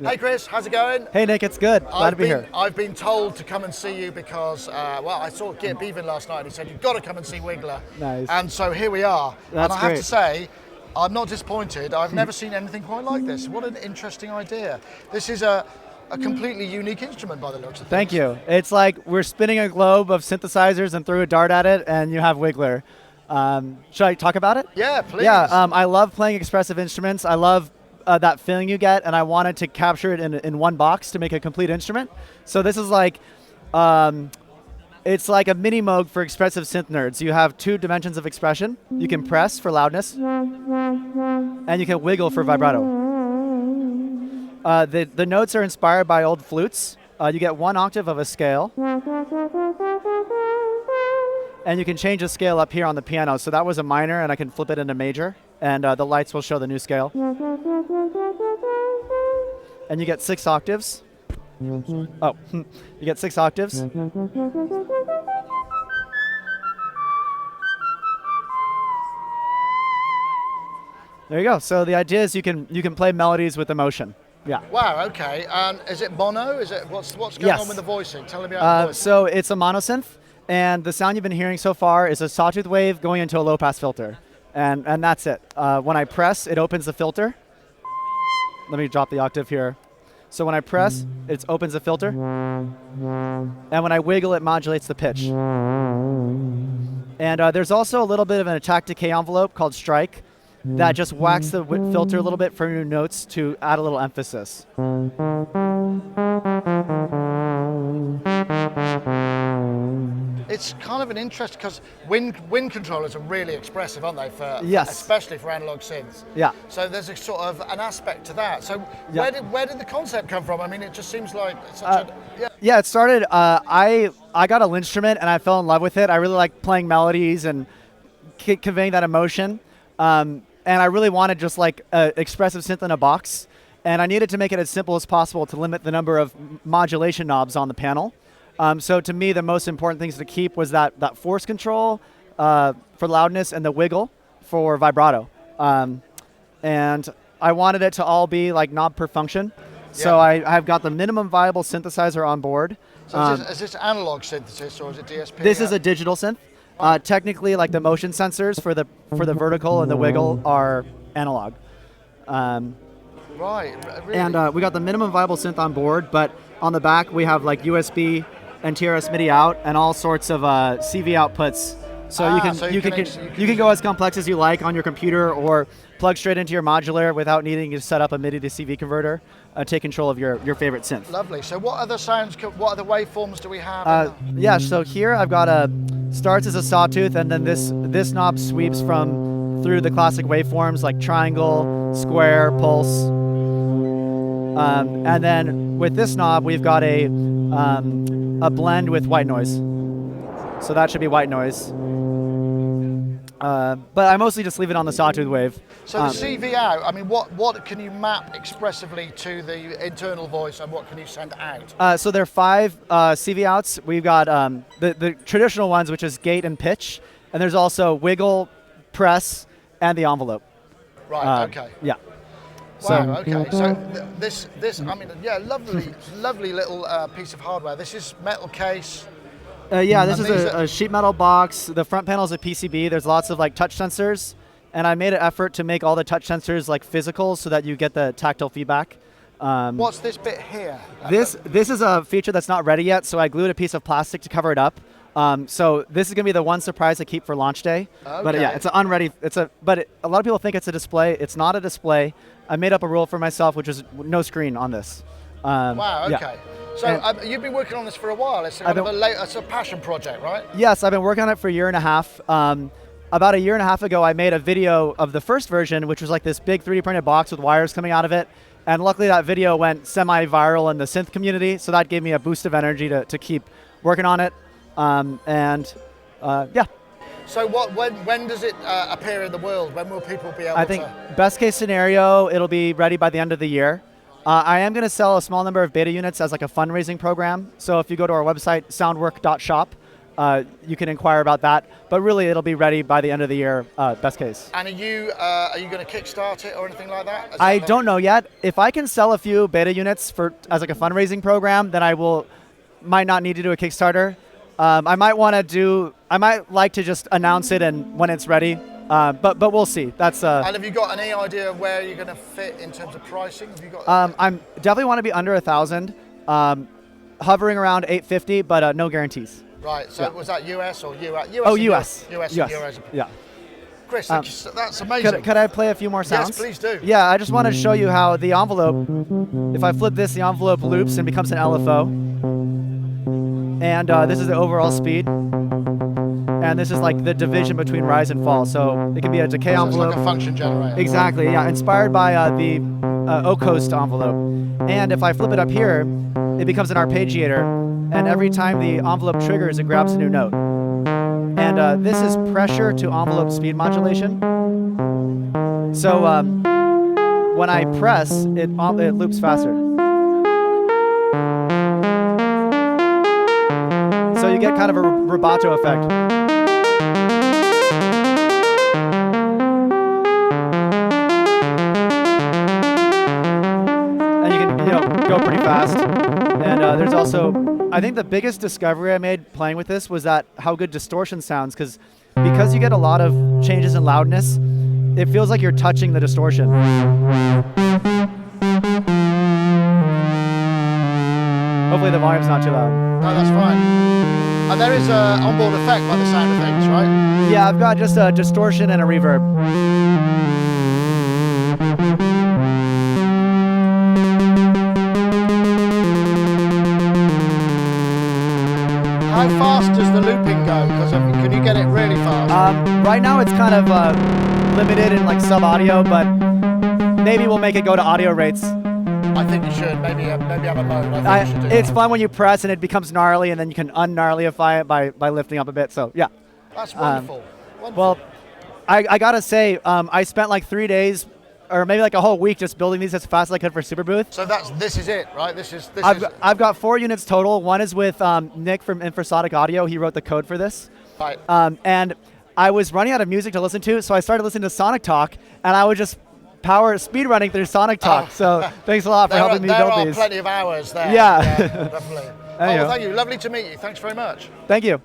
Hey Chris, how's it going? Hey Nick, it's good. Glad to be here. I've been told to come and see you because, well, I saw Git Beaven last night and he said, you've got to come and see Wiggler. Nice. And so here we are. That's and I have great. to say, I'm not disappointed. I've never seen anything quite like this. What an interesting idea. This is a completely unique instrument by the looks of things. Thank you. It's like we're spinning a globe of synthesizers and threw a dart at it and you have Wiggler. Should I talk about it? Yeah, please. Yeah, I love playing expressive instruments. I love that feeling you get, and I wanted to capture it in one box to make a complete instrument. So this is like, it's like a MiniMoog for expressive synth nerds. You have 2 dimensions of expression. You can press for loudness, and you can wiggle for vibrato. The notes are inspired by old flutes. You get 1 octave of a scale. And you can change the scale up here on the piano. So that was a minor, and I can flip it into major. And the lights will show the new scale. And you get 6 octaves. Oh, you get 6 octaves. There you go. So the idea is you can play melodies with emotion. Yeah. Wow, okay. And is it mono? Is it what's going on with the voicing? Tell me about the voicing. So it's a monosynth. And the sound you've been hearing so far is a sawtooth wave going into a low-pass filter. And that's it. When I press, it opens the filter. Let me drop the octave here. So when I press, it opens the filter. And when I wiggle, it modulates the pitch. And there's also a little bit of an attack decay envelope called strike that just whacks the filter a little bit for your notes to add a little emphasis. It's kind of an interest because wind controllers are really expressive, aren't they? Yes. Especially for analog synths. Yeah. So there's a sort of an aspect to that. So Yeah. where did the concept come from? I mean, it just seems like such a Yeah, it started. I got a instrument and I fell in love with it. I really like playing melodies and conveying that emotion. And I really wanted just like an expressive synth in a box. And I needed to make it as simple as possible to limit the number of modulation knobs on the panel. So to me, the most important things to keep was that force control for loudness and the wiggle for vibrato. And I wanted it to all be like knob per function. So I've got the minimum viable synthesizer on board. So is this analog synthesis or is it DSP? This is a digital synth. Technically, like the motion sensors for the vertical and the wiggle are analog. Right. Really? And we got the minimum viable synth on board, but on the back we have like USB and TRS MIDI out and all sorts of CV outputs. So you can go as complex as you like on your computer or plug straight into your modular without needing to set up a MIDI to CV converter. Take control of your favorite synth. Lovely. So what other sounds, what other waveforms do we have? Yeah, so here I've got starts as a sawtooth, and then this knob sweeps through the classic waveforms like triangle, square, pulse. And then with this knob, we've got a blend with white noise. So that should be white noise. But I mostly just leave it on the sawtooth wave. So the CV out, I mean, what can you map expressively to the internal voice and what can you send out? So there are 5 CV outs. We've got the traditional ones, which is gate and pitch. And there's also wiggle, press, and the envelope. Right, okay. Yeah. Wow, okay. So this, I mean, yeah, lovely little piece of hardware. This is metal case. Yeah, this is a sheet metal box. The front panel is a PCB. There's lots of like touch sensors, and I made an effort to make all the touch sensors like physical so that you get the tactile feedback. What's this bit here? This is a feature that's not ready yet, so I glued a piece of plastic to cover it up. So this is gonna be the one surprise I keep for launch day. Okay. But yeah, it's an unready. A lot of people think it's a display. It's not a display. I made up a rule for myself, which is no screen on this. Wow. Okay. Yeah. So you've been working on this for a while. It's it's a passion project, right? Yes, I've been working on it for a year and a half. About a year and a half ago, I made a video of the first version, which was like this big 3D printed box with wires coming out of it. And luckily that video went semi-viral in the synth community, so that gave me a boost of energy to keep working on it. Yeah. So when does it appear in the world? When will people be able to? I think best case scenario, it'll be ready by the end of the year. I am going to sell a small number of beta units as like a fundraising program. So if you go to our website, soundwork.shop, you can inquire about that. But really, it'll be ready by the end of the year, best case. And are you going to kickstart it or anything like that? I don't know yet. If I can sell a few beta units as like a fundraising program, then might not need to do a Kickstarter. I might like to just announce it and when it's ready. But we'll see. That's. And have you got any idea of where you're going to fit in terms of pricing? Have you got? I'm definitely want to be under 1,000, hovering around 850, but no guarantees. Right. So was that US or US? Oh, US. US. US. Yeah. Chris, that's amazing. Could I play a few more sounds? Yes, please do. Yeah, I just want to show you how the envelope. If I flip this, the envelope loops and becomes an LFO. And this is the overall speed. And this is like the division between rise and fall. So it can be a decay envelope. It's like a function generator. Exactly, yeah. Inspired by the O-Coast envelope. And if I flip it up here, it becomes an arpeggiator. And every time the envelope triggers, it grabs a new note. And this is pressure to envelope speed modulation. So when I press, it loops faster. So you get kind of a rubato effect. And you can, go pretty fast. And there's also, I think the biggest discovery I made playing with this was that how good distortion sounds, because you get a lot of changes in loudness, it feels like you're touching the distortion. Hopefully the volume's not too loud. No, that's fine. And there is an onboard effect by the sound of things, right? Yeah, I've got just a distortion and a reverb. How fast does the looping go? Because can you get it really fast? Right now it's kind of limited in like sub-audio, but maybe we'll make it go to audio rates. I think you should. Maybe have a mode. I think you should do It's that. fun when you press and it becomes gnarly, and then you can un-gnarlyify it by lifting up a bit. So yeah. That's wonderful. Wonderful. Well, I gotta say, I spent like 3 days, or maybe like a whole week, just building these as fast as I could for Superbooth. So this is it, right? I've got 4 units total. One is with Nick from Infrasonic Audio. He wrote the code for this. Right. And I was running out of music to listen to, so I started listening to Sonic Talk, and I was just speed running through Sonic Talk. Oh. So thanks a lot for helping me build these. There are plenty of hours there. Yeah. Definitely. There you go. Thank you. Lovely to meet you. Thanks very much. Thank you.